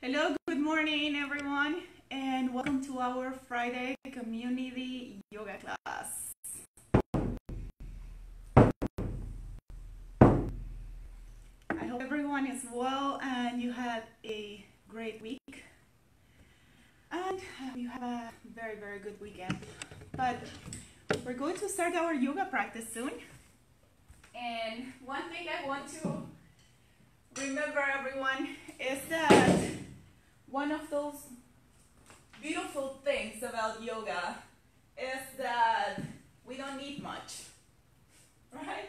Hello, good morning everyone, and welcome to our Friday community yoga class. I hope everyone is well and you had a great week. And you have a very, very good weekend. But we're going to start our yoga practice soon. And one thing I want to remember everyone is that one of those beautiful things about yoga is that we don't need much, right?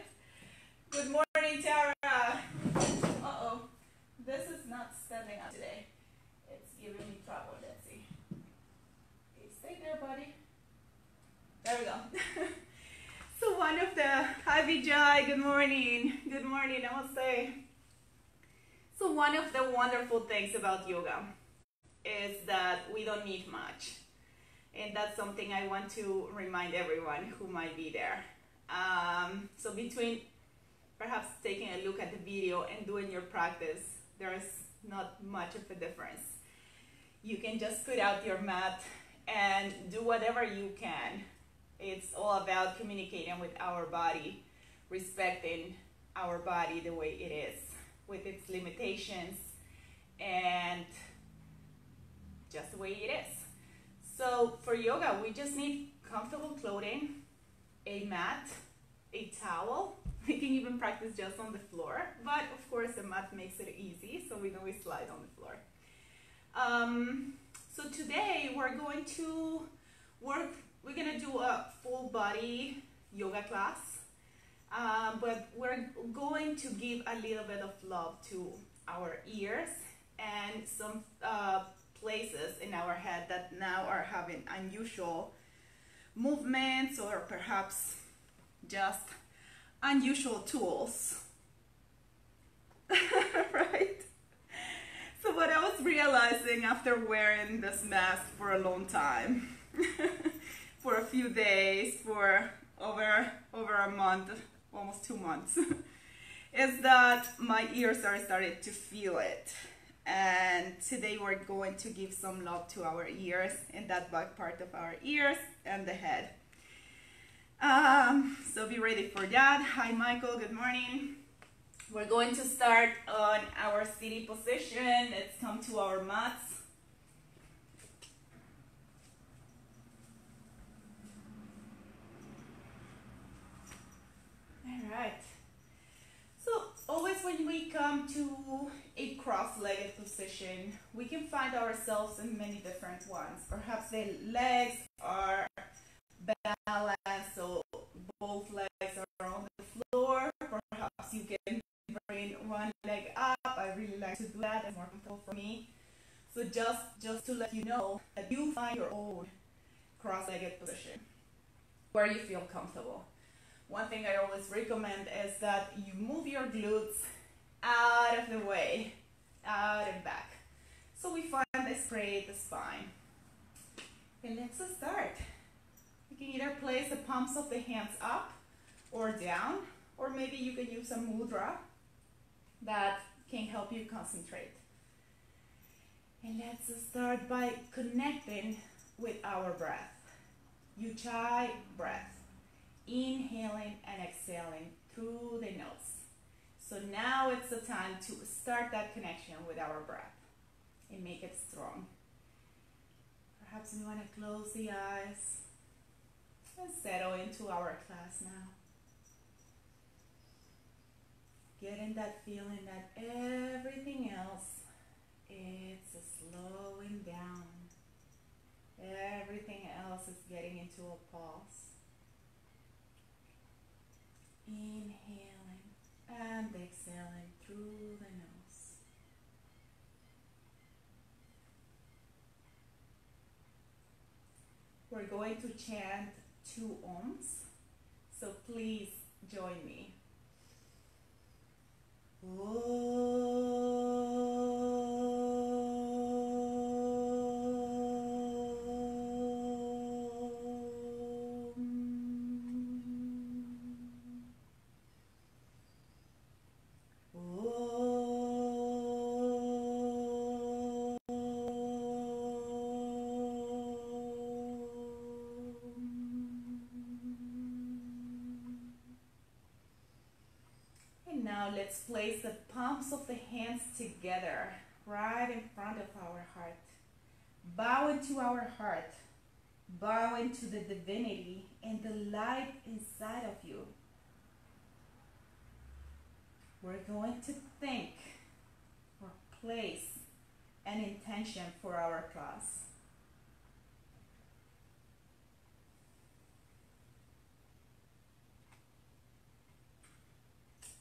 Good morning, Tara. Uh-oh, this is not standing up today. It's giving me trouble, let's see. Okay, stay there, buddy. There we go. So one of the, hi Vijay, good morning, namaste. So one of the wonderful things about yoga is that we don't need much. And that's something I want to remind everyone who might be there. So between perhaps taking a look at the video and doing your practice, there's not much of a difference. You can just put out your mat and do whatever you can. It's all about communicating with our body, respecting our body the way it is, with its limitations and just the way it is. So for yoga, we just need comfortable clothing, a mat, a towel. We can even practice just on the floor, but of course the mat makes it easy, so we can always slide on the floor. So today we're going to do a full body yoga class, but we're going to give a little bit of love to our ears and some places in our head that now are having unusual movements or perhaps just unusual tools. Right? So what I was realizing after wearing this mask for a long time, for a few days, for over a month, almost 2 months, is that my ears are starting to feel it. And today we're going to give some love to our ears and that back part of our ears and the head. So be ready for that. Hi Michael, good morning. We're going to start on our seated position. Let's come to our mats. All right. So always when we come to a cross-legged position, we can find ourselves in many different ones. Perhaps the legs are balanced, so both legs are on the floor. Perhaps you can bring one leg up. I really like to do that. It's more comfortable for me. So just to let you know that you find your own cross-legged position where you feel comfortable. One thing I always recommend is that you move your glutes out of the way, out and back. So we find a straight spine. And let's start. You can either place the palms of the hands up or down, or maybe you can use a mudra that can help you concentrate. And let's start by connecting with our breath. Ujjayi breath. Inhaling and exhaling through the nose. So now it's the time to start that connection with our breath and make it strong. Perhaps we want to close the eyes and settle into our class now. Getting that feeling that everything else is slowing down. Everything else is getting into a pause. Inhaling and exhaling through the nose. We're going to chant 2 ohms, so please join me. let's place the palms of the hands together right in front of our heart. Bow into our heart. Bow into the divinity and the light inside of you. We're going to think or place an intention for our class.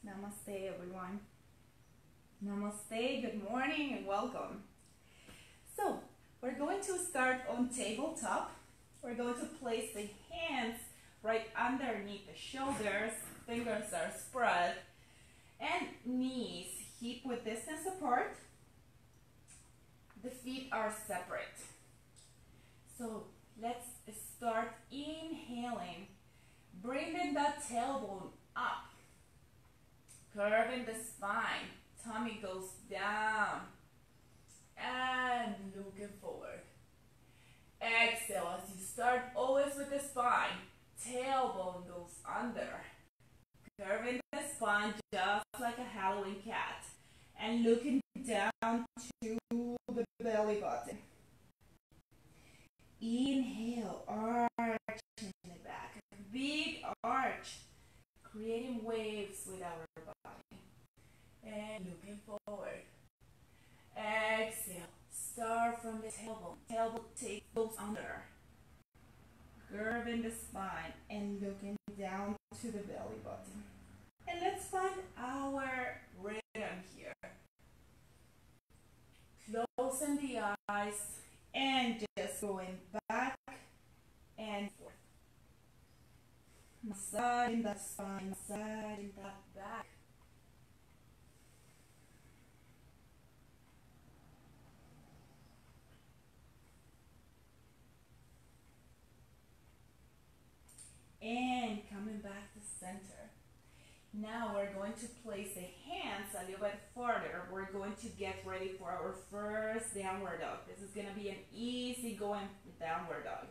Namaste, everyone. Namaste, good morning, and welcome. So, we're going to start on tabletop. We're going to place the hands right underneath the shoulders. Fingers are spread. And knees hip width distance apart. The feet are separate. So, let's start inhaling. Bringing that tailbone up. Curving the spine, tummy goes down, and looking forward. Exhale as you start always with the spine, tailbone goes under. Curving the spine just like a Halloween cat, and looking down to the belly button. Inhale, arch in the back, big arch, creating waves with our body. And looking forward. Exhale. Start from the tailbone. Tailbone goes under. Curving the spine and looking down to the belly button. And let's find our rhythm here. Closing the eyes and just going back and forth. Massaging that spine, massaging that back. And coming back to center. Now we're going to place the hands a little bit further. We're going to get ready for our first downward dog. This is going to be an easy going downward dog.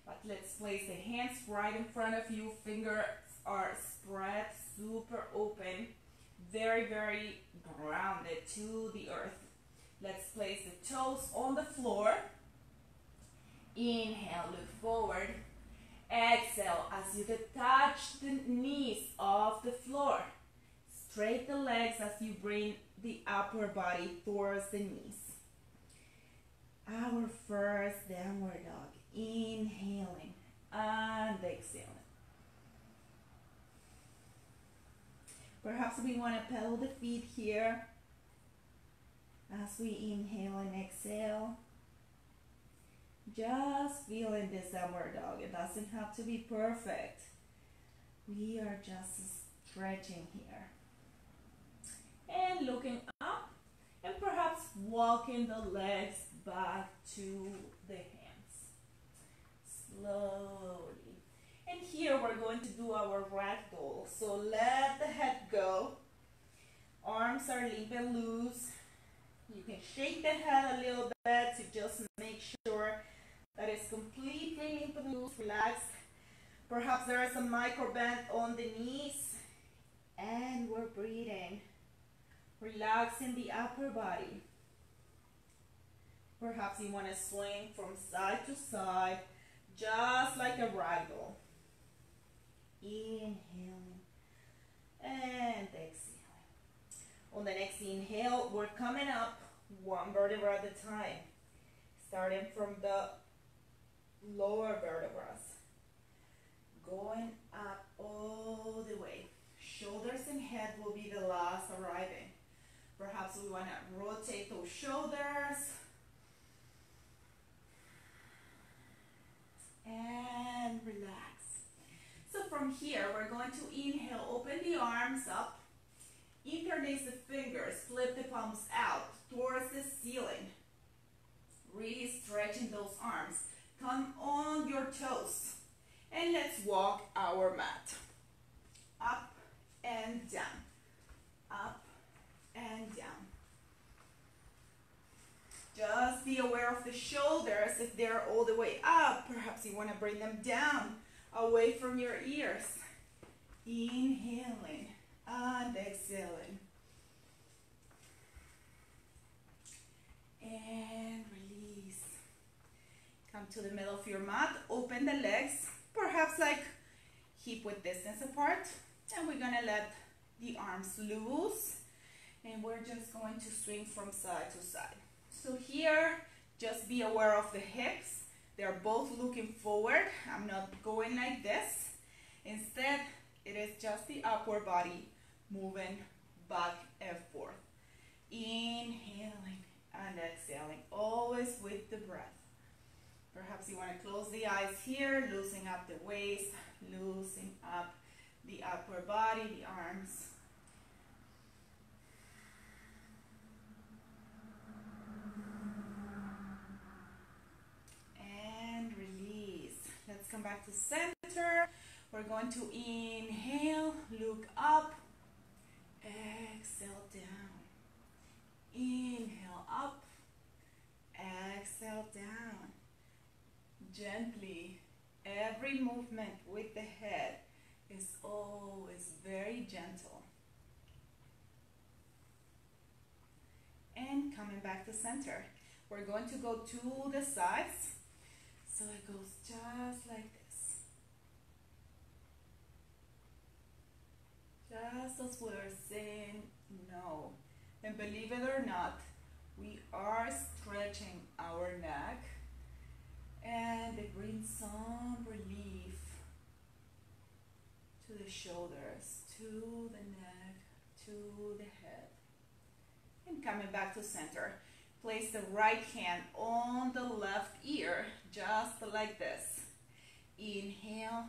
But let's place the hands right in front of you. Fingers are spread, super open, very, very grounded to the earth. Let's place the toes on the floor. Inhale, look forward. Exhale as you detach the knees off the floor. Straight the legs as you bring the upper body towards the knees. Our first downward dog. Inhaling and exhaling. Perhaps we want to pedal the feet here as we inhale and exhale. Just feeling this downward dog. It doesn't have to be perfect. We are just stretching here. And looking up and perhaps walking the legs back to the hands. Slowly. And here we're going to do our ragdoll. So let the head go. Arms are limp and loose. You can shake the head a little bit to just make sure that it's completely limp and loose. Relax. Perhaps there is a micro bend on the knees. And we're breathing. Relaxing the upper body. Perhaps you want to swing from side to side, just like a ragdoll. Inhaling and exhaling. On the next inhale, we're coming up one vertebra at a time, starting from the lower vertebrae, going up all the way. Shoulders and head will be the last arriving. Perhaps we want to rotate those shoulders and relax. So from here, we're going to inhale, open the arms up, interlace the fingers, flip the palms out towards the ceiling. Really stretching those arms. Come on your toes. And let's walk our mat. Up and down. Up and down. Just be aware of the shoulders. If they're all the way up, perhaps you want to bring them down, away from your ears. Inhaling and exhaling. And release. Come to the middle of your mat, open the legs, perhaps like hip width distance apart, and we're gonna let the arms loose, and we're just going to swing from side to side. So here, just be aware of the hips. They're both looking forward. I'm not going like this. Instead, it is just the upper body moving back and forth. Inhaling and exhaling, always with the breath. Perhaps you want to close the eyes here, loosen up the waist, loosen up the upper body, the arms. And release. Let's come back to center. We're going to inhale, look up, exhale down. Inhale up, exhale down. Gently, every movement with the head is always very gentle. And coming back to center. We're going to go to the sides. So it goes just like this. Just as we're saying no. And believe it or not, we are stretching our neck, and it brings some relief to the shoulders, to the neck, to the head. And coming back to center, place the right hand on the left ear, just like this. Inhale,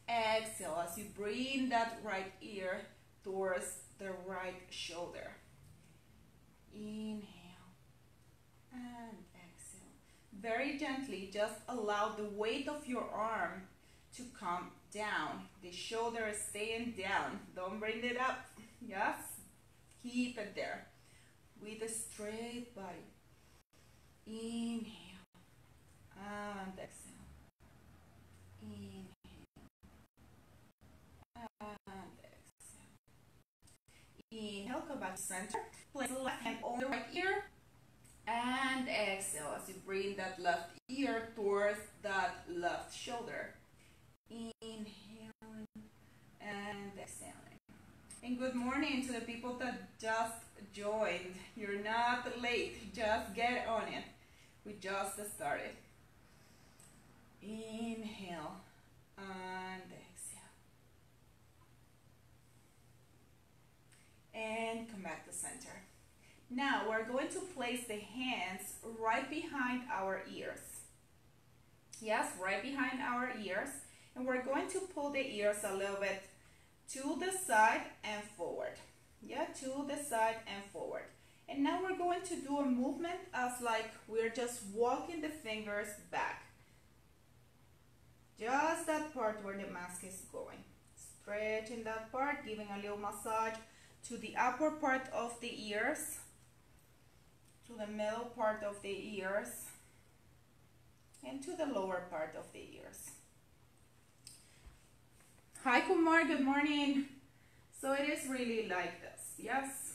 exhale as you bring that right ear towards the right shoulder. Inhale and exhale. Very gently, just allow the weight of your arm to come down. The shoulder is staying down. Don't bring it up. Yes? Keep it there with a straight body. Inhale and exhale. Inhale and exhale. Inhale, come back to center. Place the left hand on the right ear and exhale as you bring that left ear towards that left shoulder. Inhaling and exhaling. And good morning to the people that just joined. You're not late, just get on it. We just started. Inhale and exhale. And come back to center. Now we're going to place the hands right behind our ears. Yes, right behind our ears. And we're going to pull the ears a little bit to the side and forward. Yeah, to the side and forward. And now we're going to do a movement as like we're just walking the fingers back. Just that part where the mask is going. Stretching that part, giving a little massage to the upper part of the ears, to the middle part of the ears, and to the lower part of the ears. Hi Kumar, good morning. So it is really like this, yes?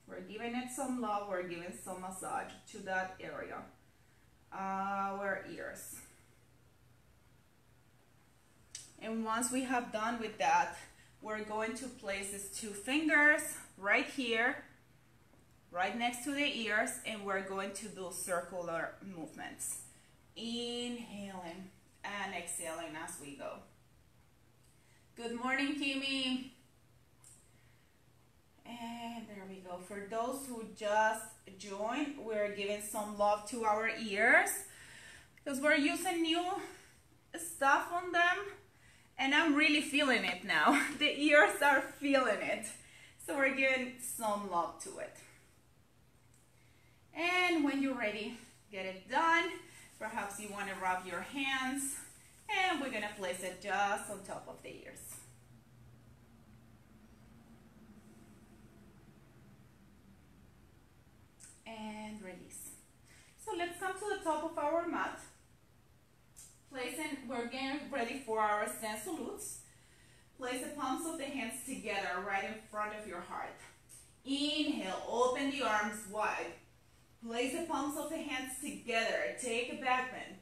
We're giving it some love, we're giving some massage to that area, our ears. And once we have done with that, we're going to place these two fingers right here, right next to the ears, and we're going to do circular movements. Inhaling and exhaling as we go. Good morning, Kimi. And there we go. For those who just joined, we're giving some love to our ears because we're using new stuff on them. And I'm really feeling it now. The ears are feeling it. So we're giving some love to it. And when you're ready, get it done. Perhaps you want to rub your hands. And we're going to place it just on top of the ears. And release. So let's come to the top of our mat. We're getting ready for our stand salutes. Place the palms of the hands together right in front of your heart. Inhale, open the arms wide. Place the palms of the hands together. Take a back bend.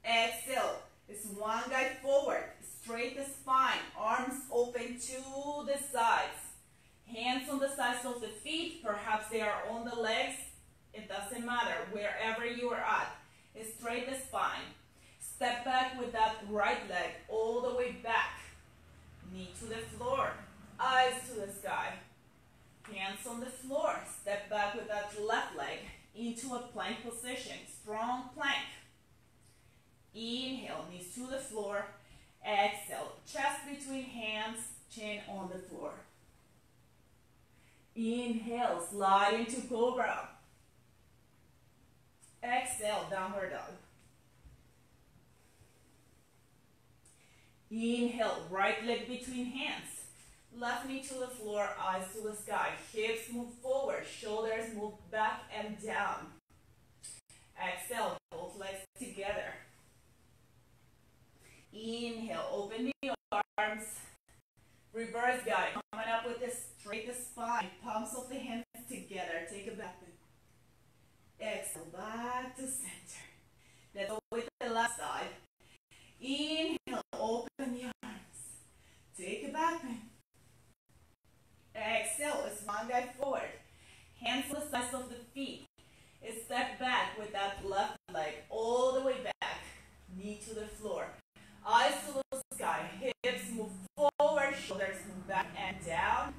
Exhale. Swan guide forward. Straight the spine. Arms open to the sides. Hands on the sides of the feet. Perhaps they are on the legs. It doesn't matter. Wherever you are at. Straight the spine. Step back with that right leg all the way back. Knee to the floor. Eyes to the sky. Hands on the floor. Step back with that left leg into a plank position. Strong plank. Inhale, knees to the floor. Exhale, chest between hands, chin on the floor. Inhale, slide into cobra. Exhale, downward dog. Inhale, right leg between hands. Left knee to the floor, eyes to the sky. Hips move forward, shoulders move back and down. Exhale, both legs together. Inhale, open the arms. Reverse guide. Coming up with this straight the spine. Palms of the hands together. Take a back bend. Exhale, back to center. Let's go with the left side. Inhale, open the arms. Take a back bend. Exhale, swan guide forward. Hands on the sides of the feet. Step back with that left leg all the way back. Knee to the floor. Eyes to the sky. Hips move forward. Shoulders move back and down.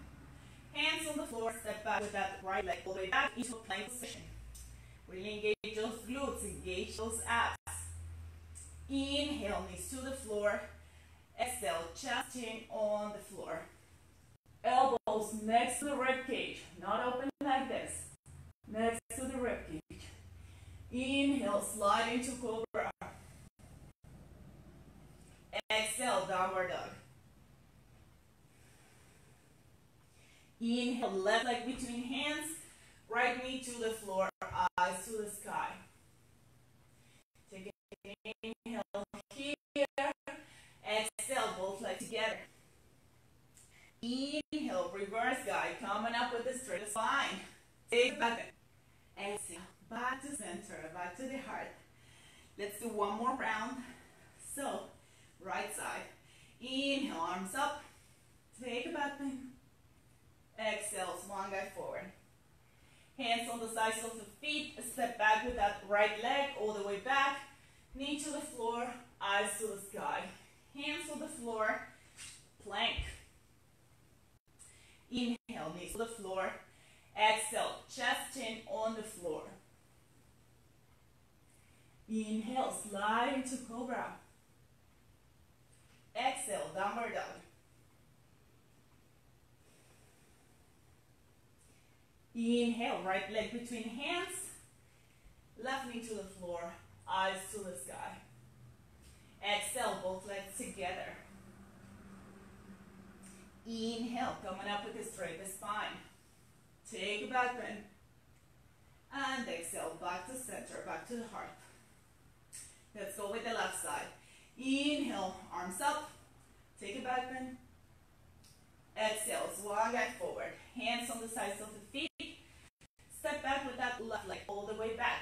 Hands on the floor. Step back with that right leg all the way back into a plank position. Really engage those glutes. Engage those abs. Inhale, knees to the floor. Exhale, chest chin on the floor. Elbows next to the rib cage. Not open like this. Next to the rib cage. Inhale, slide into cobra. Exhale, downward dog. Inhale, left leg between hands. Right knee to the floor. Eyes to the sky. Take an inhale here. Exhale, both legs together. Inhale, reverse guide. Coming up with the straight spine. Take it back. Exhale, back to center, back to the heart. Let's do one more round. So, right side. Inhale, arms up. Take a back bend. Exhale, swan guide forward. Hands on the sides of the feet. Step back with that right leg all the way back. Knee to the floor, eyes to the sky. Hands on the floor, plank. Inhale, knees to the floor. Exhale, chest chin on the floor. Inhale, slide into cobra. Exhale, downward dog. Inhale, right leg between hands. Left knee to the floor, eyes to the sky. Exhale, both legs together. Inhale, coming up with a straight spine. Take a back bend. And exhale, back to center, back to the heart. Let's go with the left side. Inhale, arms up. Take a back bend. Exhale, swan guide forward. Hands on the sides of the feet. Step back with that left leg all the way back.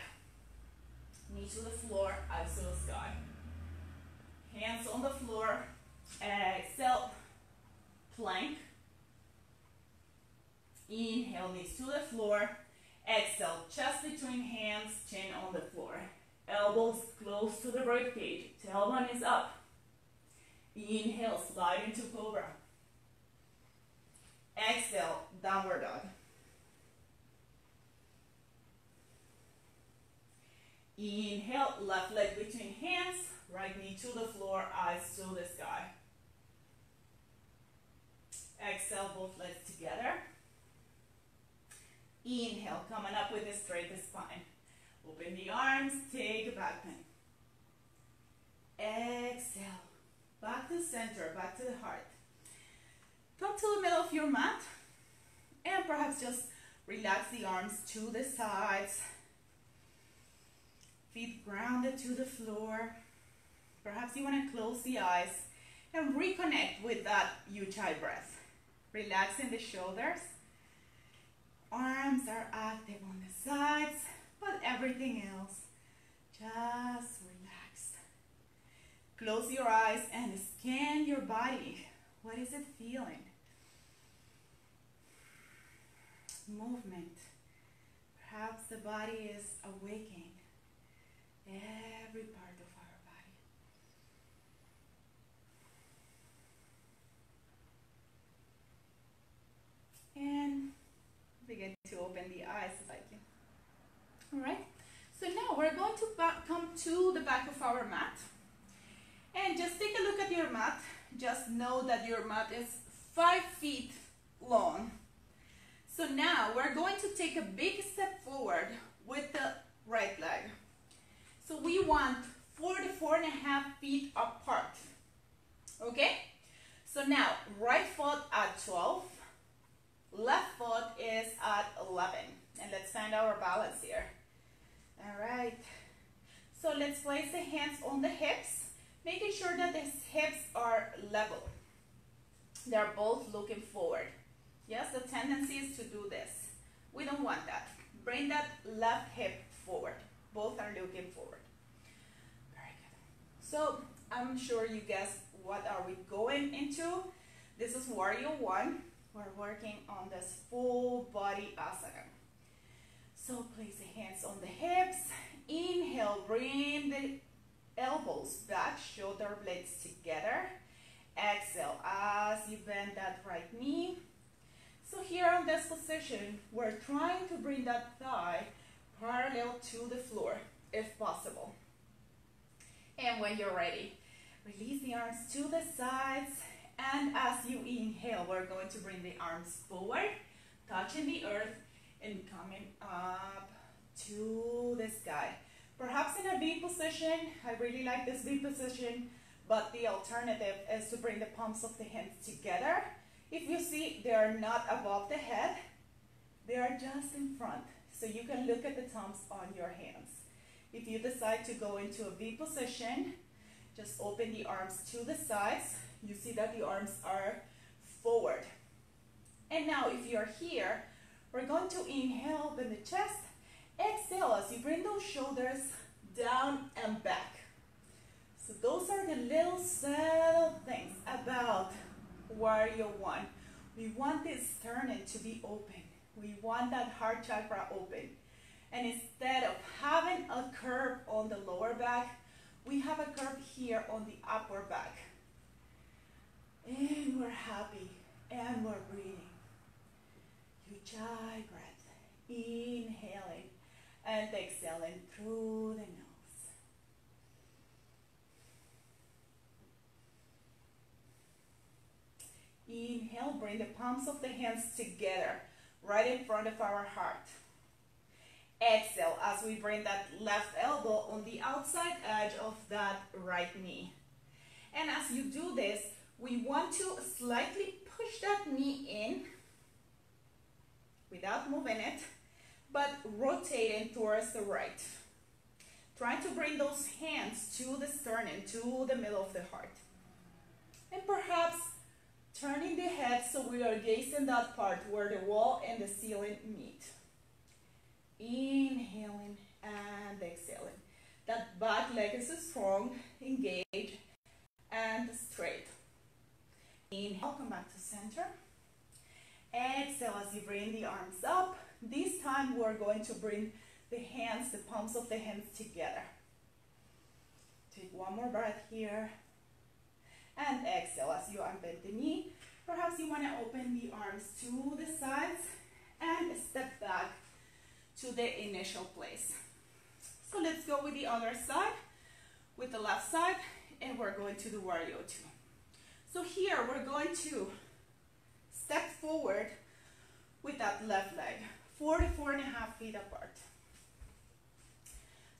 Knee to the floor, eyes to the sky. Hands on the floor. Exhale, plank. Inhale, knees to the floor. Exhale, chest between hands, chin on the floor. Elbows close to the rib cage. Tailbone is up. Inhale, slide into cobra. Exhale, downward dog. Inhale, left leg between hands, right knee to the floor, eyes to the sky. Exhale, both legs together. Inhale, coming up with a straight spine. Open the arms, take a back bend. Exhale, back to center, back to the heart. Come to the middle of your mat and perhaps just relax the arms to the sides. Feet grounded to the floor. Perhaps you want to close the eyes and reconnect with that Ujjayi breath. Relaxing the shoulders. Arms are active on the sides, but everything else just relaxed. Close your eyes and scan your body. What is it feeling? Movement. Perhaps the body is awakening. Every part of our body. And begin to open the eyes like you. Alright, so now we're going to come to the back of our mat. And just take a look at your mat. Just know that your mat is 5 feet long. So now we're going to take a big step forward with the right leg. So we want 4 to 4.5 feet apart. Okay? So now, right foot at 12. Left foot is at 11. And let's find our balance here. Alright. So let's place the hands on the hips, making sure that the hips are level. They're both looking forward. Yes, the tendency is to do this. We don't want that. Bring that left hip forward. Both are looking forward. Very good. So I'm sure you guessed what are we going into. This is Warrior 1. We're working on this full body asana. So place the hands on the hips. Inhale, bring the elbows back, shoulder blades together. Exhale as you bend that right knee. So here on this position, we're trying to bring that thigh parallel to the floor, if possible. And when you're ready, release the arms to the sides. And as you inhale, we're going to bring the arms forward, touching the earth, and coming up to the sky. Perhaps in a V position. I really like this V position, but the alternative is to bring the palms of the hands together. If you see, they are not above the head, they are just in front. So you can look at the thumbs on your hands. If you decide to go into a V position, just open the arms to the sides. You see that the arms are forward. And now if you're here, we're going to inhale, bend the chest. Exhale as you bring those shoulders down and back. So those are the little subtle things about Warrior 1. We want this sternum to be open. We want that heart chakra open. And instead of having a curve on the lower back, we have a curve here on the upper back. And we're happy and we're breathing. Ujjayi breath. Inhaling and exhaling through the nose. Inhale, bring the palms of the hands together, right in front of our heart. Exhale as we bring that left elbow on the outside edge of that right knee. And as you do this, we want to slightly push that knee in without moving it, but rotating towards the right. Trying to bring those hands to the sternum, to the middle of the heart. And perhaps turning the head so we are gazing that part where the wall and the ceiling meet. Inhaling and exhaling. That back leg is strong, engaged, and straight. Inhale, come back to center. Exhale as you bring the arms up. This time we're going to bring the hands, the palms of the hands together. Take one more breath here. And exhale as you unbend the knee. Perhaps you want to open the arms to the sides and step back to the initial place. So let's go with the other side, with the left side, and we're going to do Warrior 2. So here we're going to step forward with that left leg, 4 to 4.5 feet apart.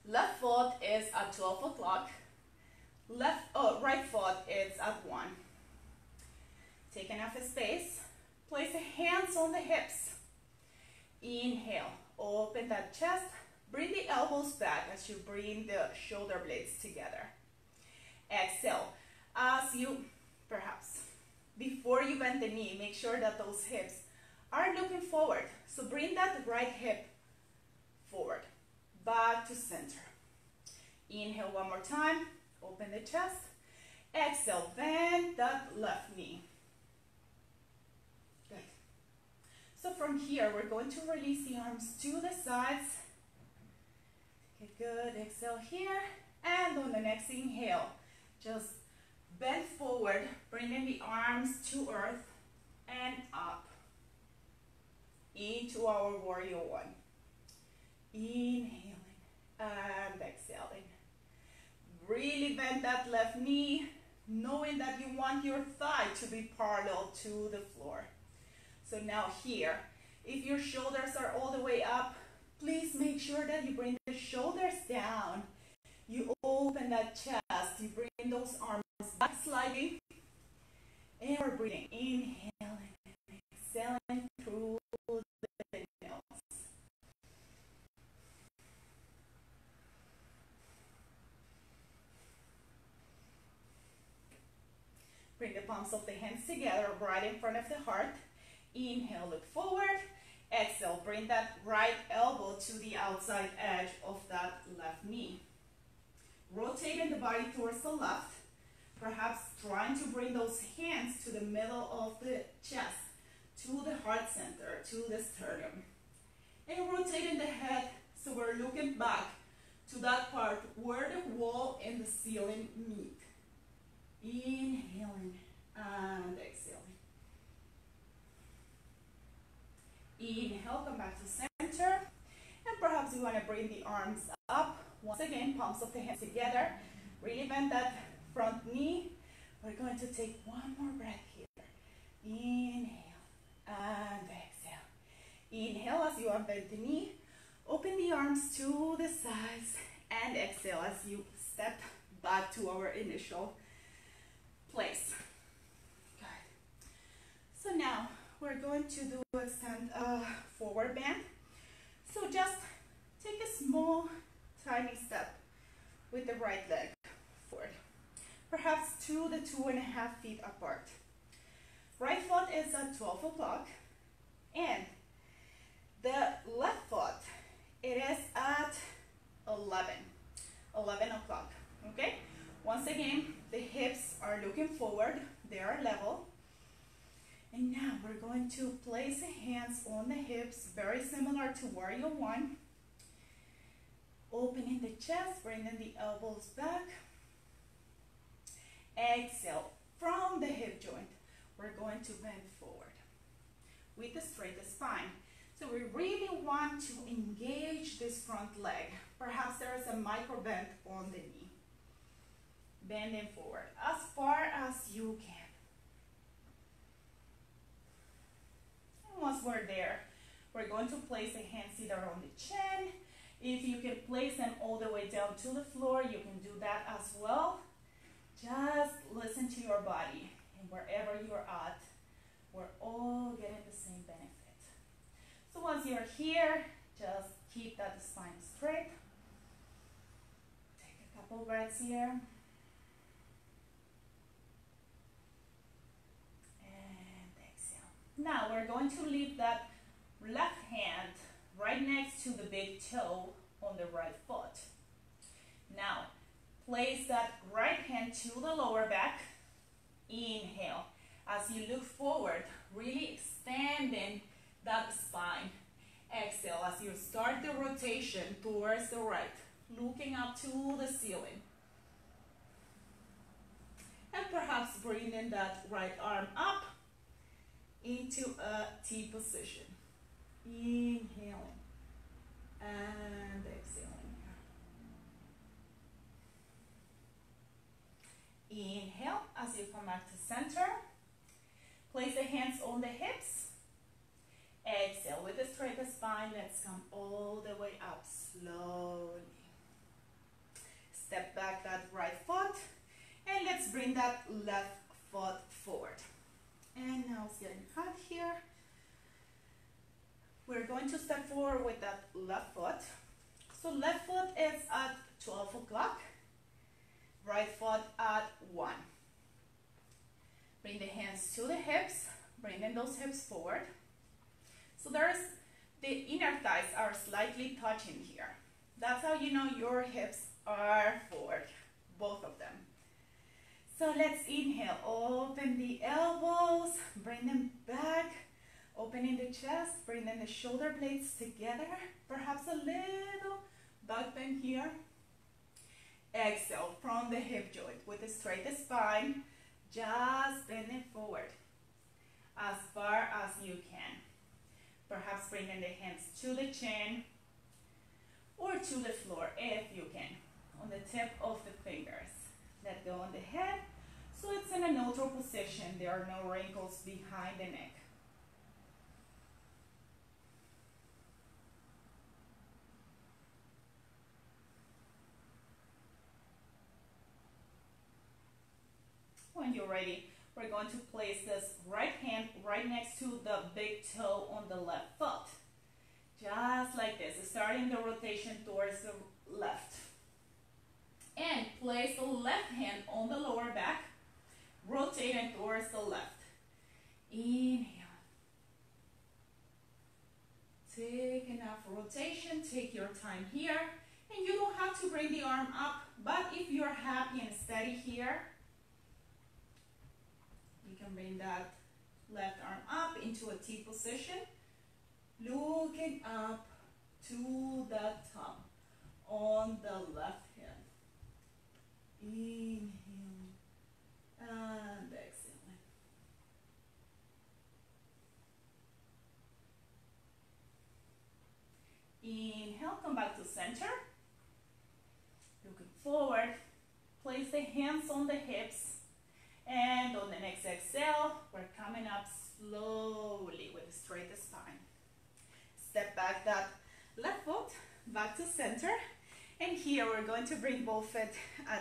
Left foot is at 12 o'clock. Right foot is at 1. Take enough space. Place the hands on the hips. Inhale, open that chest. Bring the elbows back as you bring the shoulder blades together. Exhale, as you perhaps. Before you bend the knee, make sure that those hips are looking forward. So bring that right hip forward, back to center. Inhale one more time, open the chest. Exhale, bend that left knee. Good. So from here, we're going to release the arms to the sides. Okay, good. Exhale here. And on the next inhale, just bend forward, bringing the arms to earth and up into our warrior one. Inhaling and exhaling. Really bend that left knee, knowing that you want your thigh to be parallel to the floor. So now here, if your shoulders are all the way up, please make sure that you bring the shoulders down. You open that chest, you bring those arms back slightly, and we're breathing. Inhaling, exhaling through the nose. Bring the palms of the hands together right in front of the heart. Inhale, look forward. Exhale, bring that right elbow to the outside edge of that left knee. Rotating the body towards the left, perhaps trying to bring those hands to the middle of the chest, to the heart center, to the sternum. And rotating the head so we're looking back to that part where the wall and the ceiling meet. Inhaling and exhaling. Inhale, come back to center. And perhaps you want to bring the arms up. Once again, palms of the hands together. Really bend that front knee. We're going to take one more breath here. Inhale and exhale. Inhale as you unbend the knee. Open the arms to the sides. And exhale as you step back to our initial place. Good. So now we're going to do a stand forward bend. So just take a small, tiny step with the right leg forward, perhaps 2 to 2.5 feet apart. Right foot is at 12 o'clock, and the left foot, it is at 11 o'clock, okay? Once again, the hips are looking forward, they are level. And now we're going to place the hands on the hips, very similar to warrior one. Opening the chest, bringing the elbows back. Exhale from the hip joint. We're going to bend forward with the straightest spine. So we really want to engage this front leg. Perhaps there is a micro bend on the knee. Bending forward as far as you can. And once we're there, we're going to place the hands either on the chin. If you can place them all the way down to the floor, you can do that as well. Just listen to your body, and wherever you're at, we're all getting the same benefit. So once you're here, just keep that spine straight. Take a couple breaths here. And exhale. Now we're going to leave that left hand right next to the big toe on the right foot. Now, place that right hand to the lower back. Inhale. As you look forward, really extending that spine. Exhale as you start the rotation towards the right, looking up to the ceiling. And perhaps bringing that right arm up into a T position. Inhaling and exhaling. Inhale as you come back to center. Place the hands on the hips. Exhale with the straightest spine. Let's come all the way up slowly. Step back that right foot. And let's bring that left foot forward. And now it's getting hot here. We're going to step forward with that left foot. So left foot is at 12 o'clock. Right foot at 1. Bring the hands to the hips, bringing those hips forward. So the inner thighs are slightly touching here. That's how you know your hips are forward, both of them. So let's inhale, open the elbows, bring them back, opening the chest, bringing the shoulder blades together, perhaps a little back bend here. Exhale from the hip joint with a straight spine, just bend it forward as far as you can. Perhaps bringing the hands to the chin or to the floor if you can, on the tip of the fingers. Let go on the head so it's in a neutral position. There are no wrinkles behind the neck. When you're ready, we're going to place this right hand right next to the big toe on the left foot. Just like this, starting the rotation towards the left. And place the left hand on the lower back, rotating towards the left. Inhale. Take enough rotation, take your time here. And you don't have to bring the arm up, but if you're happy and steady here, you can bring that left arm up into a T position, looking up to the top on the left hand. Inhale and exhale. Inhale, come back to center. Looking forward, place the hands on the hips. And on the next exhale, we're coming up slowly with a straight spine. Step back that left foot, back to center. And here we're going to bring both feet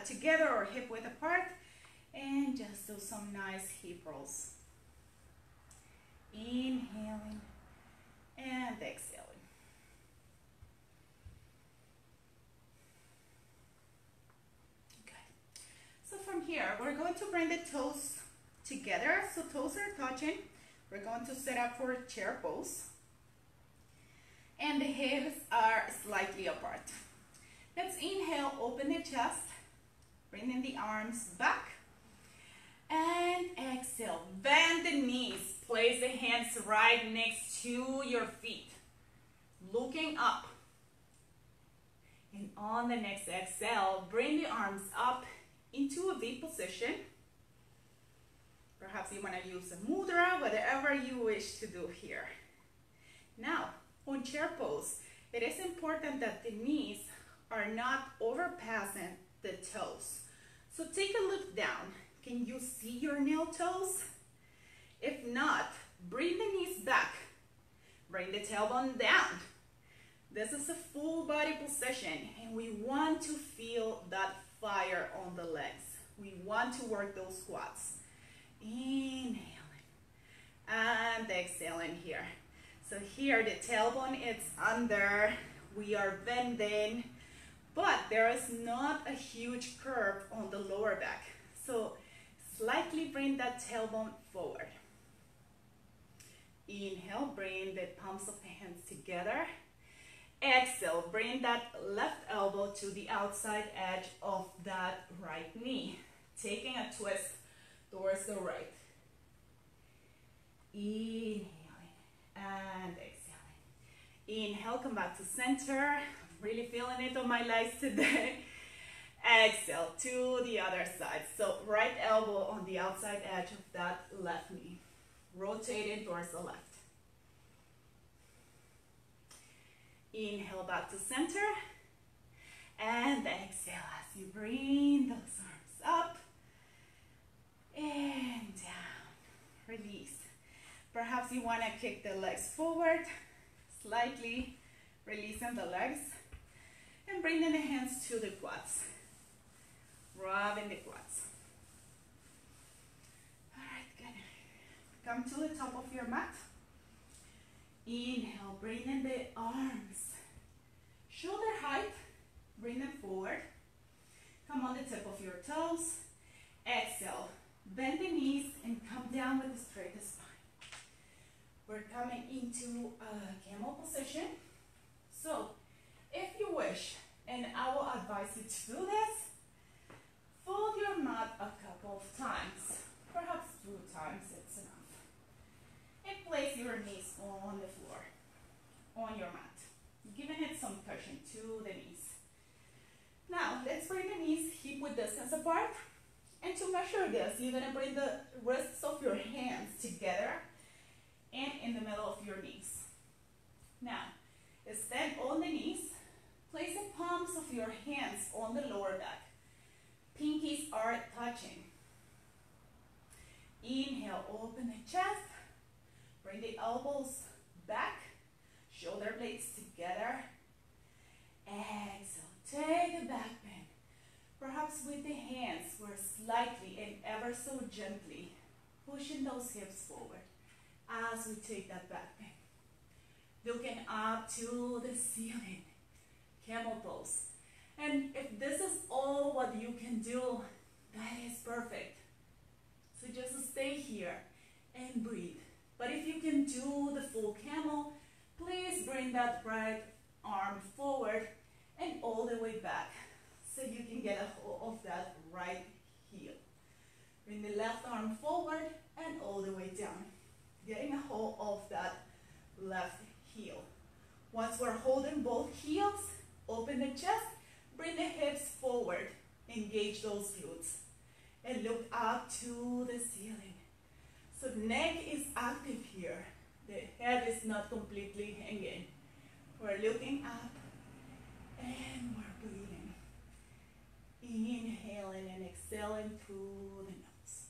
together or hip width apart. And just do some nice hip rolls. Inhaling and exhaling. So from here, we're going to bring the toes together. So toes are touching. We're going to set up for a chair pose. And the hips are slightly apart. Let's inhale, open the chest, bringing the arms back. And exhale, bend the knees. Place the hands right next to your feet, looking up. And on the next exhale, bring the arms up into a V position. Perhaps you want to use a mudra, whatever you wish to do here. Now, on chair pose, it is important that the knees are not overpassing the toes. So take a look down. Can you see your nail toes? If not, bring the knees back. Bring the tailbone down. This is a full body position, and we want to feel that fire on the legs. We want to work those squats. Inhaling and exhaling here. So here the tailbone is under. We are bending, but there is not a huge curve on the lower back. So slightly bring that tailbone forward. Inhale, bring the palms of the hands together. Exhale, bring that left elbow to the outside edge of that right knee. Taking a twist towards the right. Inhaling and exhaling. Inhale, come back to center. I'm really feeling it on my legs today. Exhale to the other side. So right elbow on the outside edge of that left knee. Rotating towards the left. Inhale back to center. And exhale as you bring those arms up and down. Release. Perhaps you want to kick the legs forward, slightly releasing the legs, and bringing the hands to the quads. Rubbing the quads. All right, good. Come to the top of your mat. Inhale, bringing the arms shoulder height. Bring them forward. Come on the tip of your toes. Exhale, bend the knees and come down with the straightest spine. We're coming into a camel position. So, if you wish, and I will advise you to do this, fold your mat a couple of times, perhaps 2 times, it's enough. And place your knees on the floor, on your mat, giving it some cushion to the knees. Now, let's bring the knees hip-width distance apart. And to measure this, you're going to bring the wrists of your hands together and in the middle of your knees. Now, stand on the knees. Place the palms of your hands on the lower back. Pinkies are touching. Inhale, open the chest. Bring the elbows back. Shoulder blades together. Exhale, take the back bend. Perhaps with the hands, we're slightly and ever so gently pushing those hips forward as we take that back bend. Looking up to the ceiling, camel pose. And if this is all what you can do, that is perfect. So just stay here and breathe. But if you can do the full camel, please bring that right arm forward and all the way back so you can get a hold of that right heel. Bring the left arm forward and all the way down, getting a hold of that left heel. Once we're holding both heels, open the chest, bring the hips forward, engage those glutes, and look up to the ceiling. So neck is active here. The head is not completely hanging. We're looking up and we're breathing. Inhaling and exhaling through the nose.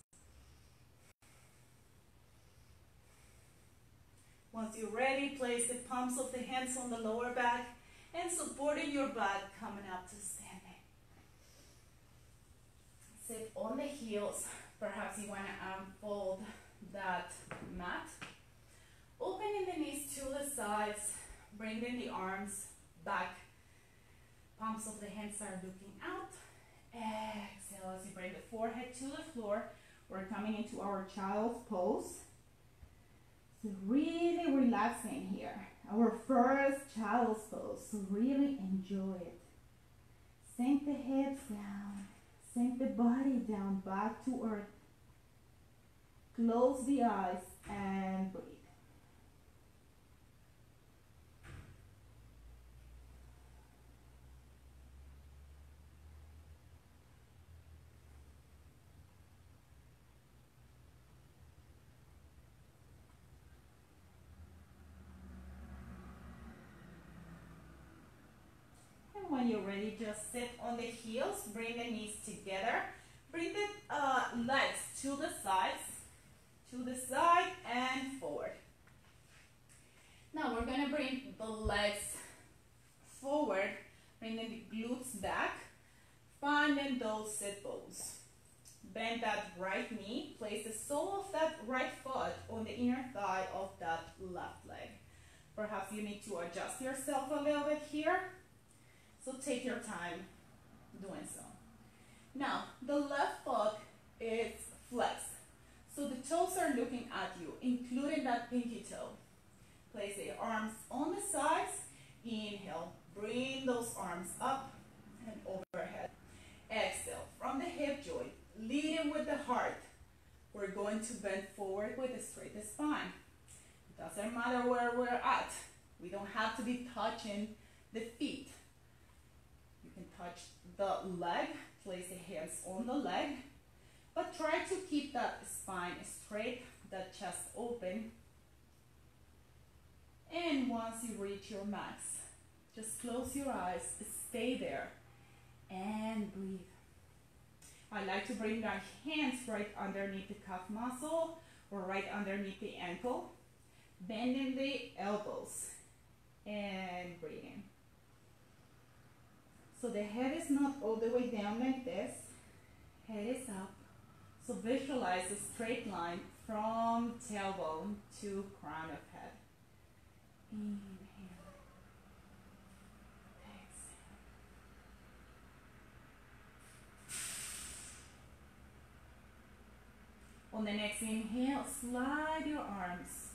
Once you're ready, place the palms of the hands on the lower back and supporting your back, coming up to standing. Sit on the heels. Perhaps you want to unfold that mat. Opening the knees to the sides, bringing the arms back. Palms of the hands are looking out. Exhale as you bring the forehead to the floor. We're coming into our child's pose. So really relaxing here. Our first child's pose. So really enjoy it. Sink the hips down. Sink the body down back to earth. Close the eyes and breathe. When you're ready, just sit on the heels, bring the knees together, bring the legs to the side and forward. Now we're going to bring the legs forward, bringing the glutes back, finding those sit bones. Bend that right knee, place the sole of that right foot on the inner thigh of that left leg. Perhaps you need to adjust yourself a little bit here. So take your time doing so. Now, the left foot is flexed. So the toes are looking at you, including that pinky toe. Place the arms on the sides. Inhale, bring those arms up and overhead. Exhale, from the hip joint, leading with the heart. We're going to bend forward with the straightest spine. It doesn't matter where we're at. We don't have to be touching the feet. You can touch the leg, place the hands on the leg, but try to keep that spine straight, that chest open. And once you reach your max, just close your eyes, stay there, and breathe. I like to bring my hands right underneath the calf muscle or right underneath the ankle, bending the elbows, and breathing. So the head is not all the way down like this, head is up. So visualize a straight line from tailbone to crown of head. Inhale, exhale. On the next inhale, slide your arms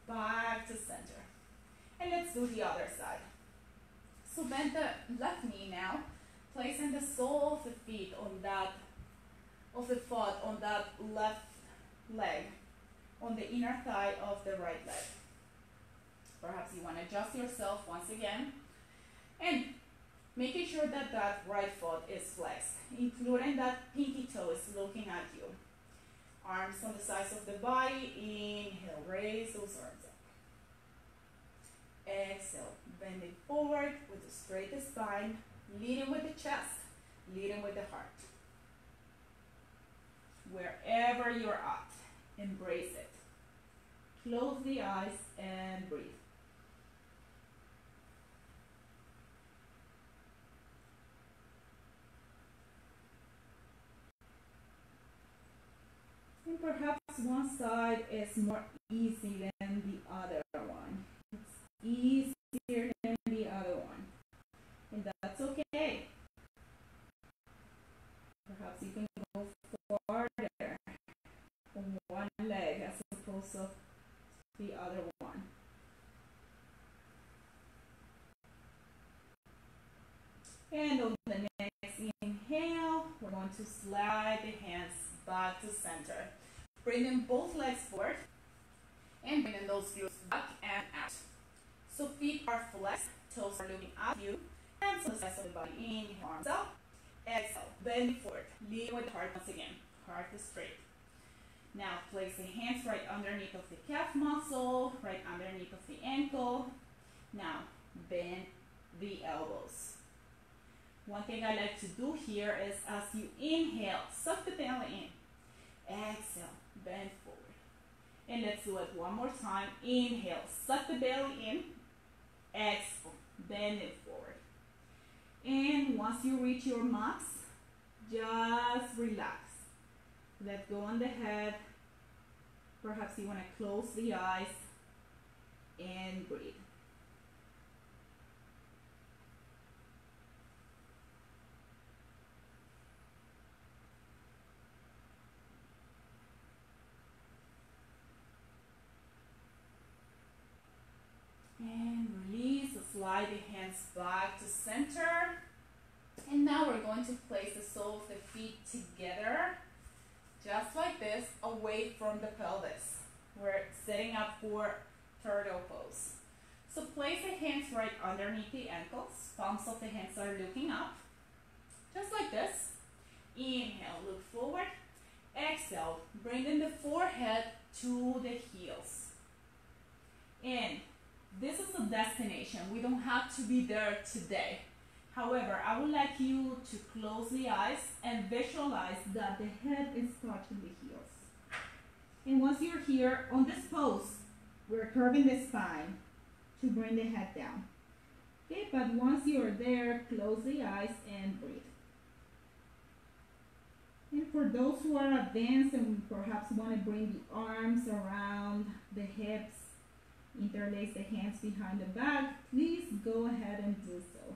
back to center. And let's do the other side. So bend the left knee now, placing the sole of the feet on that, of the foot on that left leg, on the inner thigh of the right leg. Perhaps you want to adjust yourself once again. And making sure that that right foot is flexed, including that pinky toe is looking at you. Arms on the sides of the body. Inhale, raise those arms up. Exhale, bending forward with the straight spine, leading with the chest, leading with the heart. Wherever you're at, embrace it. Close the eyes and breathe. And perhaps one side is more easy than the other one. It's easier than the other one. And that's okay. Perhaps you can go farther on one leg as opposed to the other one. And on the next inhale, we're going to slide the hands back to center. Bringing both legs forward and bringing those heels back and out. So feet are flexed, toes are looking at you, hands on the sides of the body. Inhale, arms up. Exhale, bend forward. Lead with the heart once again. Heart is straight. Now place the hands right underneath of the calf muscle, right underneath of the ankle. Now bend the elbows. One thing I like to do here is as you inhale, suck the belly in. Exhale, bend forward. And let's do it one more time. Inhale, suck the belly in. Exhale, bend it forward. And once you reach your max, just relax. Let go on the head. Perhaps you want to close the eyes and breathe. And release, slide the hands back to center. And now we're going to place the sole of the feet together, just like this, away from the pelvis. We're setting up for turtle pose. So place the hands right underneath the ankles. Palms of the hands are looking up, just like this. Inhale, look forward. Exhale, bringing the forehead to the heels. And this is a destination. We don't have to be there today. However, I would like you to close the eyes and visualize that the head is touching the heels. And once you're here on this pose, we're curving the spine to bring the head down. Okay, but once you're there, close the eyes and breathe. And for those who are advanced and perhaps want to bring the arms around the hips, interlace the hands behind the back, please go ahead and do so.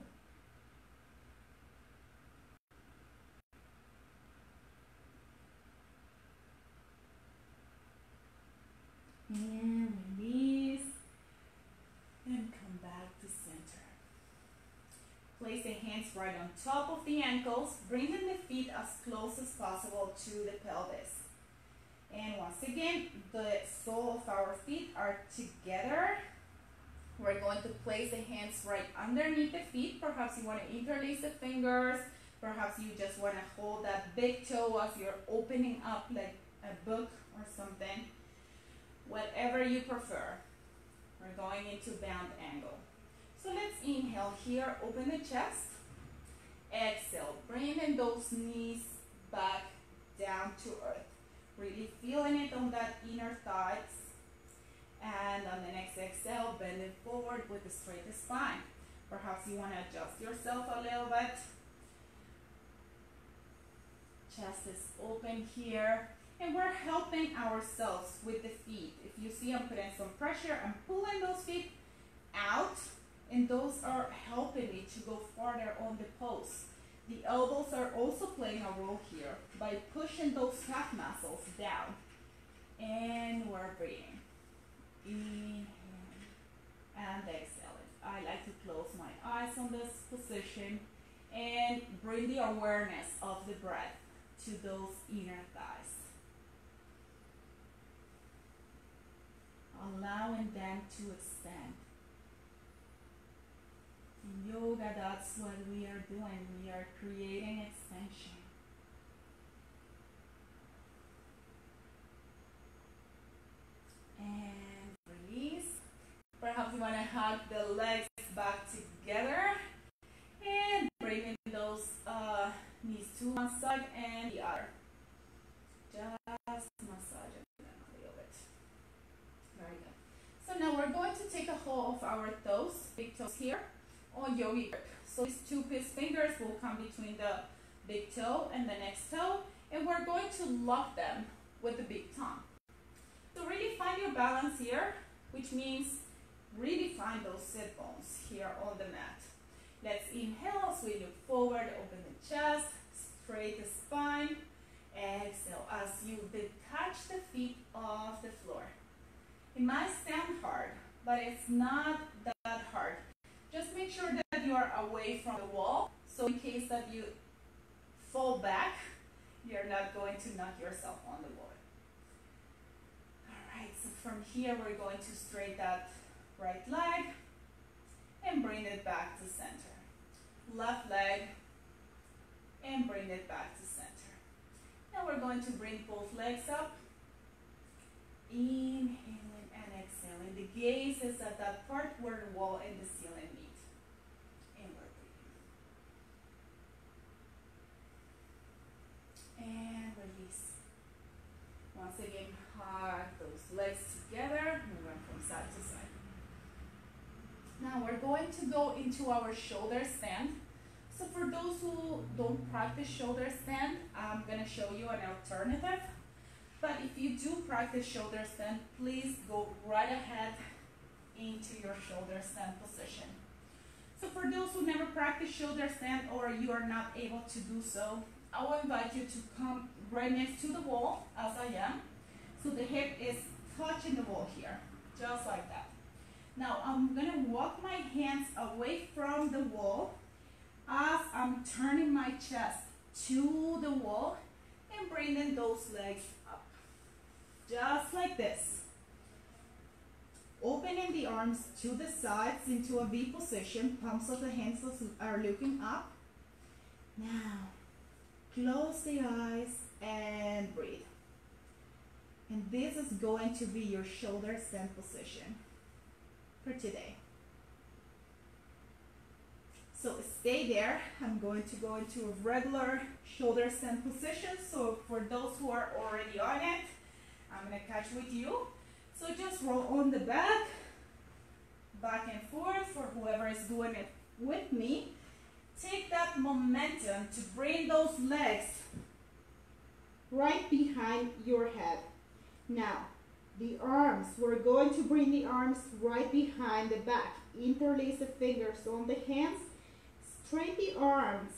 And release and come back to center. Place the hands right on top of the ankles, bringing the feet as close as possible to the pelvis. And once again, the sole of our feet are together. We're going to place the hands right underneath the feet. Perhaps you want to interlace the fingers. Perhaps you just want to hold that big toe as you're opening up like a book or something. Whatever you prefer. We're going into bound angle. So let's inhale here, open the chest. Exhale, bringing those knees back down to earth. Really feeling it on that inner thighs. And on the next exhale, bend it forward with a straight spine. Perhaps you want to adjust yourself a little bit. Chest is open here. And we're helping ourselves with the feet. If you see I'm putting some pressure, I'm pulling those feet out. And those are helping me to go farther on the pose. The elbows are also playing a role here by pushing those calf muscles down. And we're breathing. Inhale and exhaling. I like to close my eyes on this position and bring the awareness of the breath to those inner thighs. Allowing them to extend. In yoga, that's what we are doing. We are creating extension. And release. Perhaps you want to hug the legs back together and bring in those knees to one side and the other. Just massage them a little bit. Very good. So now we're going to take a hold of our toes, big toes here on yogi grip. So these two fingers will come between the big toe and the next toe, and we're going to lock them with the big tongue. So really find your balance here, which means really find those sit bones here on the mat. Let's inhale as we look forward, open the chest, straight the spine. Exhale as you detach the feet off the floor. It might sound hard, but it's not that hard. Just make sure that you are away from the wall, so in case that you fall back, you're not going to knock yourself on the wall. Alright, so from here we're going to straighten that right leg and bring it back to center. Left leg and bring it back to center. Now we're going to bring both legs up. Inhaling and exhaling. The gaze is at that part where the wall and the ceiling meet. And we're breathing. And release. Once again, hug those legs together, moving from side to side. Now we're going to go into our shoulder stand. So for those who don't practice shoulder stand, I'm going to show you an alternative. But if you do practice shoulder stand, please go right ahead into your shoulder stand position. So for those who never practice shoulder stand or you are not able to do so, I will invite you to come right next to the wall as I am. So the hip is touching the wall here, just like that. Now I'm going to walk my hands away from the wall as I'm turning my chest to the wall and bringing those legs up. Just like this. Opening the arms to the sides into a V position. Palms of the hands are looking up. Now, close the eyes and breathe. And this is going to be your shoulder stand position for today. So stay there. I'm going to go into a regular shoulder stand position. So for those who are already on it, I'm going to catch with you. So just roll on the back and forth for whoever is doing it with me. Take that momentum to bring those legs right behind your head. Now, the arms, we're going to bring the arms right behind the back. Interlace the fingers on the hands. Straighten the arms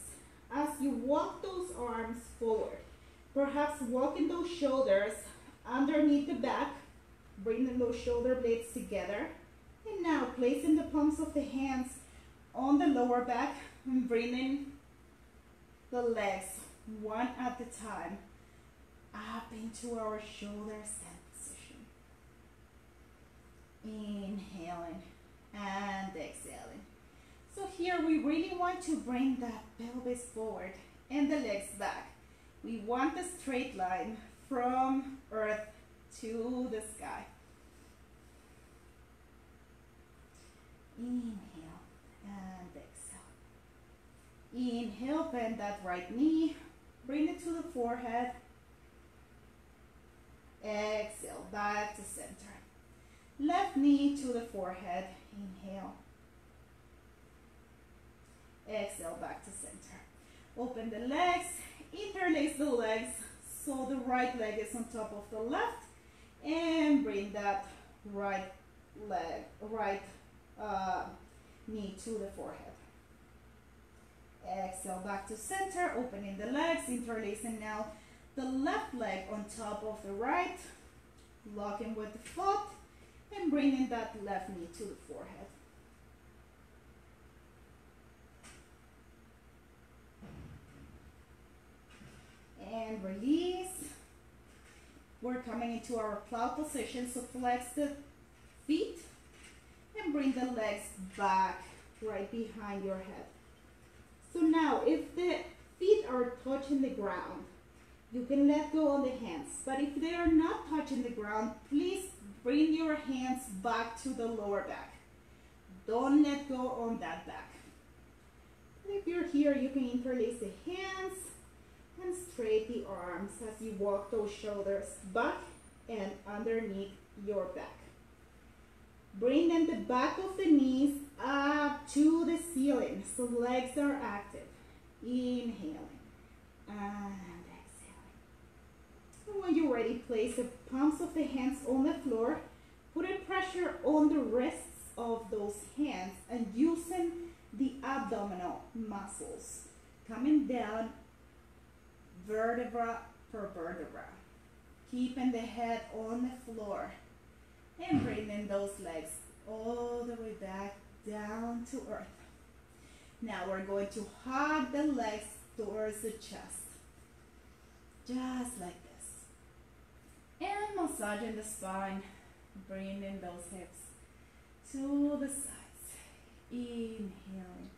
as you walk those arms forward. Perhaps walking those shoulders underneath the back, bringing those shoulder blades together. And now placing the palms of the hands on the lower back and bringing the legs one at a time up into our shoulder stand position. Inhaling and exhaling. So here we really want to bring that pelvis forward and the legs back. We want a straight line from earth to the sky. Inhale and exhale. Inhale, bend that right knee. Bring it to the forehead. Exhale, back to center. Left knee to the forehead. Inhale. Exhale, back to center. Open the legs. Interlace the legs so the right leg is on top of the left. And bring that right knee to the forehead. Exhale, back to center. Opening the legs. Interlacing now the left leg on top of the right. Locking with the foot and bringing that left knee to the forehead. And release. We're coming into our plow position, so flex the feet and bring the legs back right behind your head. So now, if the feet are touching the ground, you can let go on the hands. But if they are not touching the ground, please bring your hands back to the lower back. Don't let go on that back. If you're here, you can interlace the hands and straight the arms as you walk those shoulders back and underneath your back. Bring then the back of the knees up to the ceiling so legs are active. Inhaling and exhaling. And when you're ready, place the palms of the hands on the floor, putting pressure on the wrists of those hands and using the abdominal muscles, coming down vertebra per vertebra, keeping the head on the floor and bringing those legs all the way back down to earth. Now we're going to hug the legs towards the chest, just like this. And massaging the spine, bringing those hips to the sides. Inhaling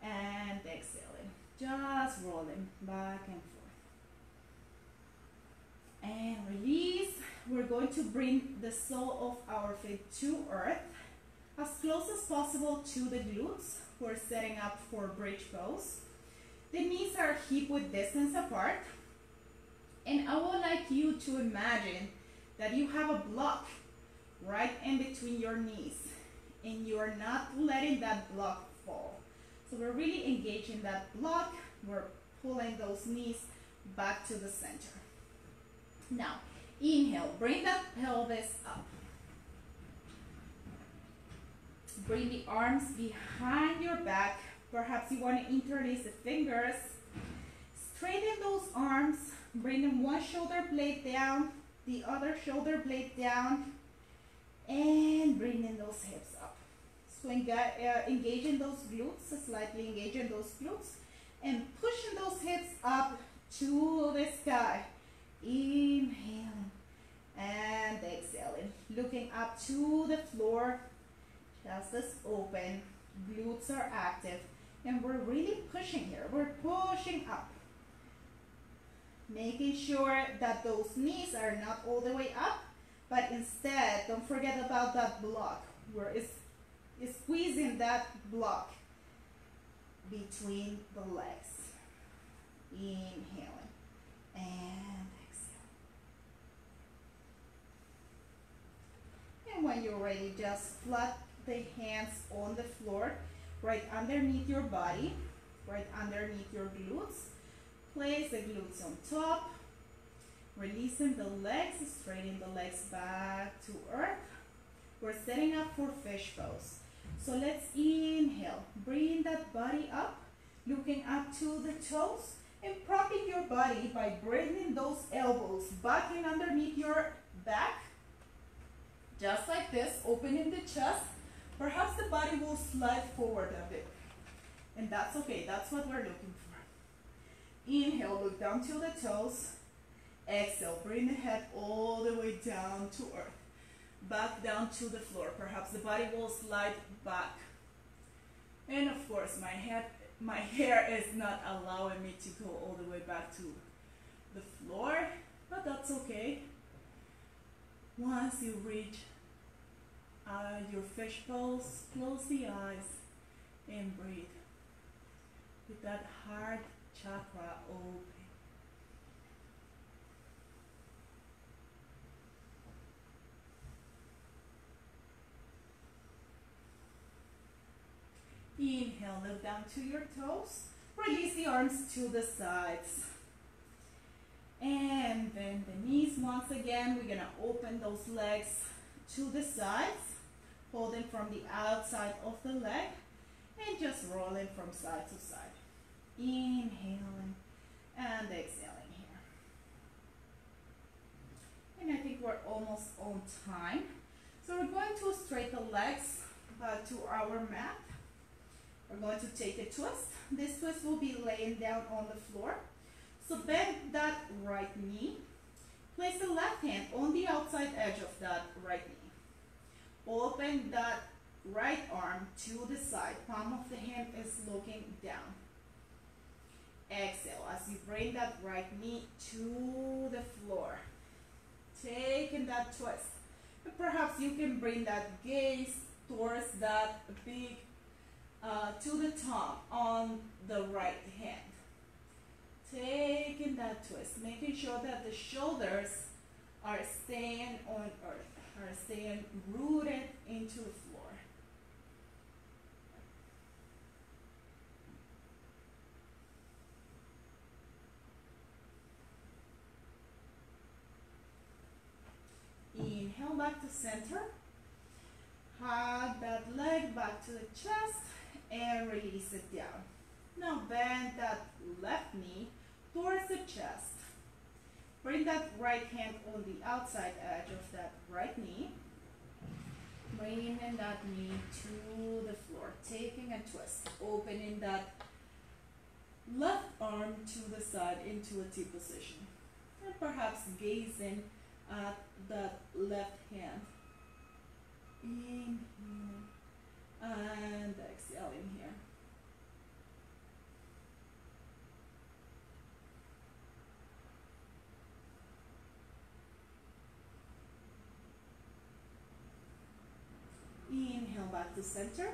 and exhaling, just rolling back and forth. And release. We're going to bring the sole of our feet to earth, as close as possible to the glutes. We're setting up for bridge pose. The knees are hip-width distance apart. And I would like you to imagine that you have a block right in between your knees, and you're not letting that block fall. So we're really engaging that block. We're pulling those knees back to the center. Now, inhale, bring that pelvis up. Bring the arms behind your back. Perhaps you want to interlace the fingers. Straighten those arms. Bring them one shoulder blade down, the other shoulder blade down, and bring in those hips up. So engaging those glutes, slightly engaging those glutes, and pushing those hips up to the sky. Inhaling and exhaling, looking up to the floor, chest is open, glutes are active, and we're really pushing here. We're pushing up, making sure that those knees are not all the way up, but instead, don't forget about that block. We're squeezing that block between the legs. Inhaling and and when you're ready, just flat the hands on the floor, right underneath your body, right underneath your glutes. Place the glutes on top, releasing the legs, straightening the legs back to earth. We're setting up for fish pose. So let's inhale, bring that body up, looking up to the toes, and propping your body by bringing those elbows back in underneath your back. Just like this, opening the chest. Perhaps the body will slide forward a bit. And that's okay, that's what we're looking for. Inhale, look down to the toes. Exhale, bring the head all the way down to earth. Back down to the floor. Perhaps the body will slide back. And of course, my hair is not allowing me to go all the way back to the floor, but that's okay. Once you reach your fish pose, close the eyes and breathe with that heart chakra open. Inhale, look down to your toes. Release the arms to the sides. And bend the knees once again. We're going to open those legs to the sides, holding from the outside of the leg, and just rolling from side to side. Inhaling and exhaling here. And I think we're almost almost on time. So we're going to straighten the legs to our mat. We're going to take a twist. This twist will be laying down on the floor. So bend that right knee. Place the left hand on the outside edge of that right knee. Open that right arm to the side. Palm of the hand is looking down. Exhale as you bring that right knee to the floor. Taking that twist. And perhaps you can bring that gaze towards that big to the top on the right hand. Taking that twist, making sure that the shoulders are staying on earth, are staying rooted into the floor. Inhale back to center. Hug that leg back to the chest and release it down. Now bend that left knee towards the chest. Bring that right hand on the outside edge of that right knee. Bringing that knee to the floor. Taking a twist. Opening that left arm to the side into a T position. And perhaps gazing at that left hand. Inhale and exhaling here. Inhale back to center.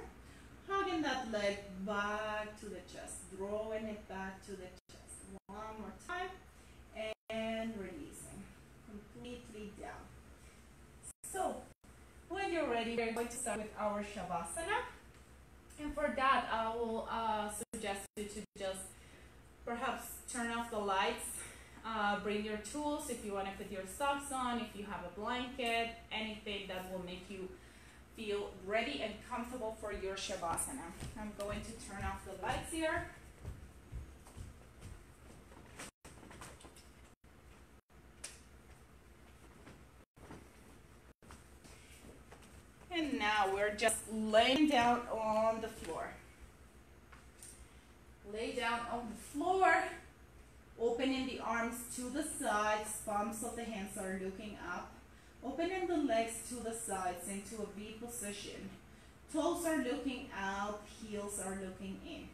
Hugging that leg back to the chest. Drawing it back to the chest. One more time. And releasing. Completely down. So, when you're ready, we're going to start with our Shavasana. And for that, I will suggest you to just perhaps turn off the lights. Bring your tools if you want to put your socks on, if you have a blanket, anything that will make you feel ready and comfortable for your Shavasana. I'm going to turn off the lights here. And now we're just laying down on the floor. Lay down on the floor, opening the arms to the sides, palms of the hands are looking up. Opening the legs to the sides into a V position. Toes are looking out, heels are looking in.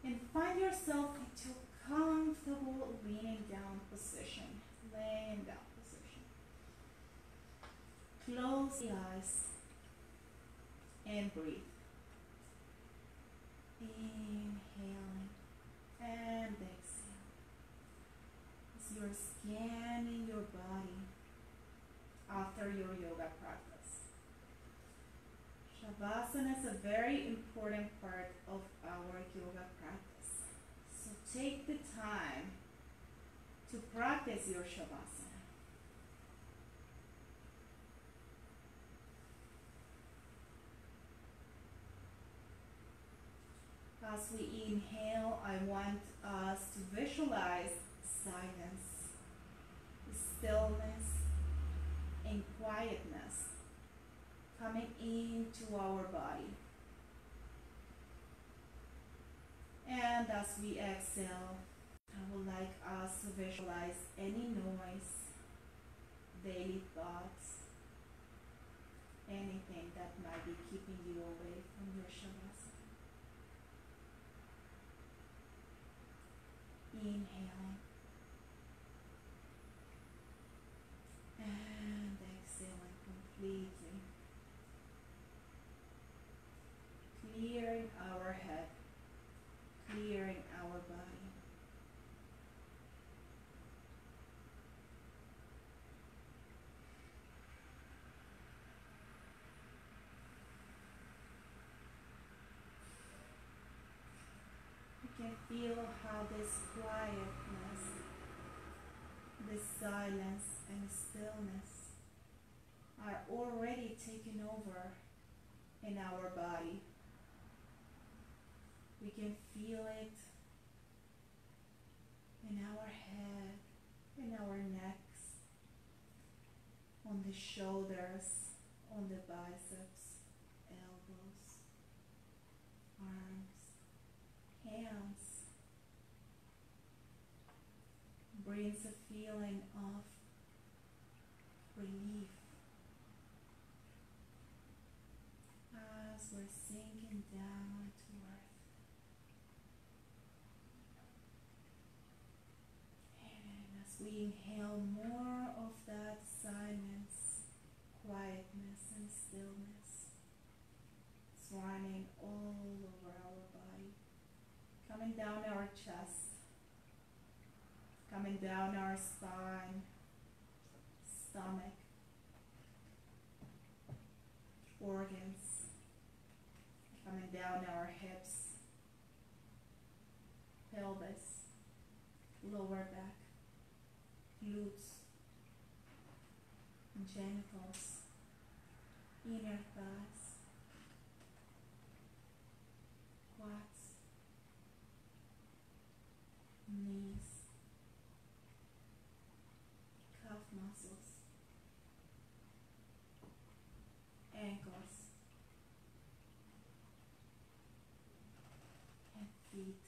And find yourself into a comfortable leaning down position, laying down position. Close the eyes and breathe. Inhaling and exhaling. As you're scanning your body after your yoga practice. Shavasana is a very important part of our yoga practice. So take the time to practice your Shavasana. As we inhale, I want us to visualize silence, stillness, and quietness coming into our body. And as we exhale, I would like us to visualize any noise, daily thoughts, anything that might be keeping you away from your Shavasana. Inhaling and exhaling completely, clearing our head, clearing our body. You can feel how this quietness, this silence and stillness are already taken over in our body. We can feel it in our head, in our necks, on the shoulders, on the biceps, elbows, arms, hands. Brings a feeling of relief as we're sinking down to earth. And as we inhale more of that silence, quietness and stillness, it's running all over our body, coming down our chest, coming down our spine, stomach, organs, coming down our hips, pelvis, lower back, glutes, genitals, inner thighs, quads, knees, calf muscles, ankles, and feet.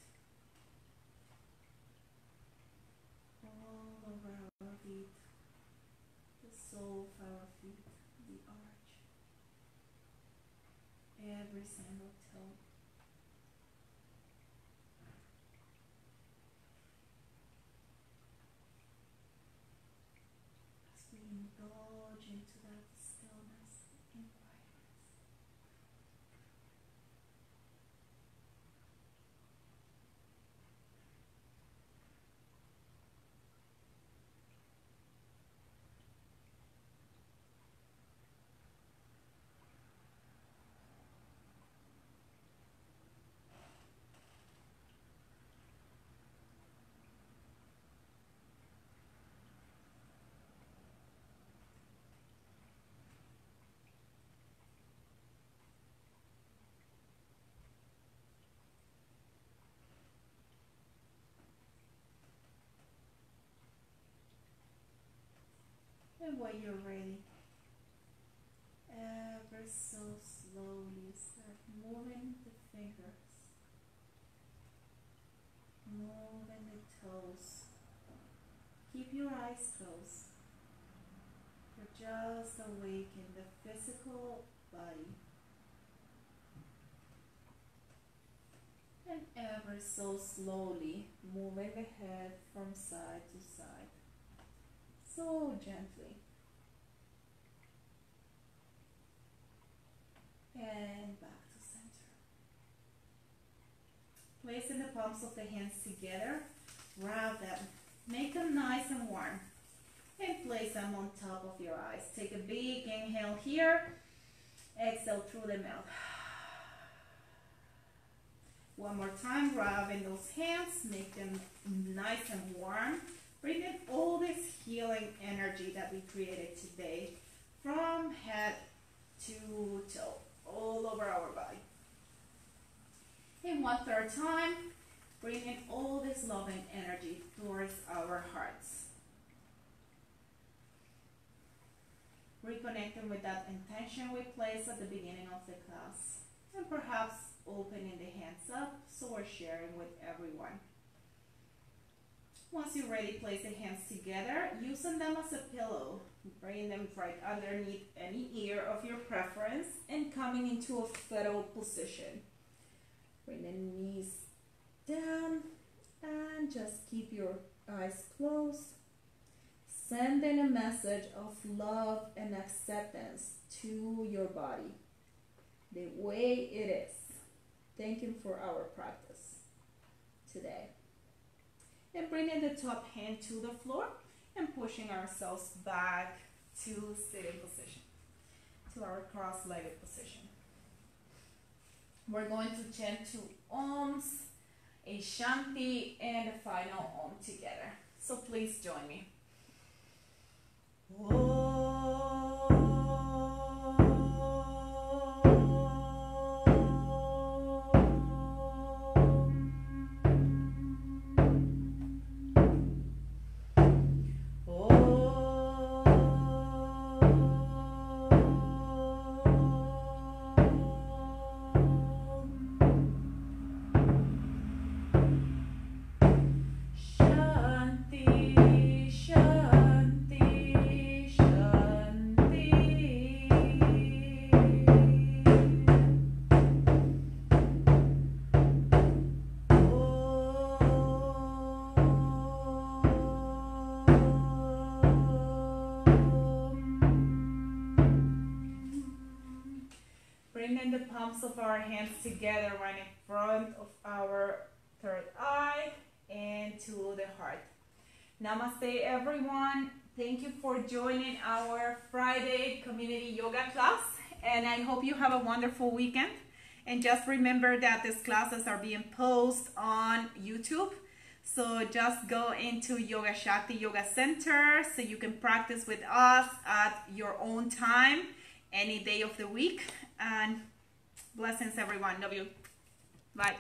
All over our feet, the sole of our feet, the arch, every single toe. As we indulge into that stillness and quietness. And when you're ready, ever so slowly start moving the fingers, moving the toes. Keep your eyes closed. You're just awakening the physical body. And ever so slowly moving the head from side to side. So gently. And back to center. Placing the palms of the hands together, wrap them, make them nice and warm, and place them on top of your eyes. Take a big inhale here, exhale through the mouth. One more time, wrap in those hands, make them nice and warm. Bring in all this healing energy that we created today from head to toe, all over our body. And one third time, bring in all this loving energy towards our hearts. Reconnecting with that intention we placed at the beginning of the class. And perhaps opening the hands up so we're sharing with everyone. Once you're ready, place the hands together, using them as a pillow. Bring them right underneath any ear of your preference and coming into a fetal position. Bring the knees down and just keep your eyes closed. Sending a message of love and acceptance to your body, the way it is. Thank you for our practice today. And bringing the top hand to the floor and pushing ourselves back to sitting position, to our cross-legged position. We're going to chant 2 Oms, a Shanti, and a final Om together. So please join me. Om. bringing the palms of our hands together right in front of our third eye and to the heart. Namaste, everyone. Thank you for joining our Friday community yoga class, and I hope you have a wonderful weekend. And just remember that these classes are being posted on YouTube. So just go into Yogashakti Yoga Center so you can practice with us at your own time, any day of the week. And blessings, everyone. Love you. Bye.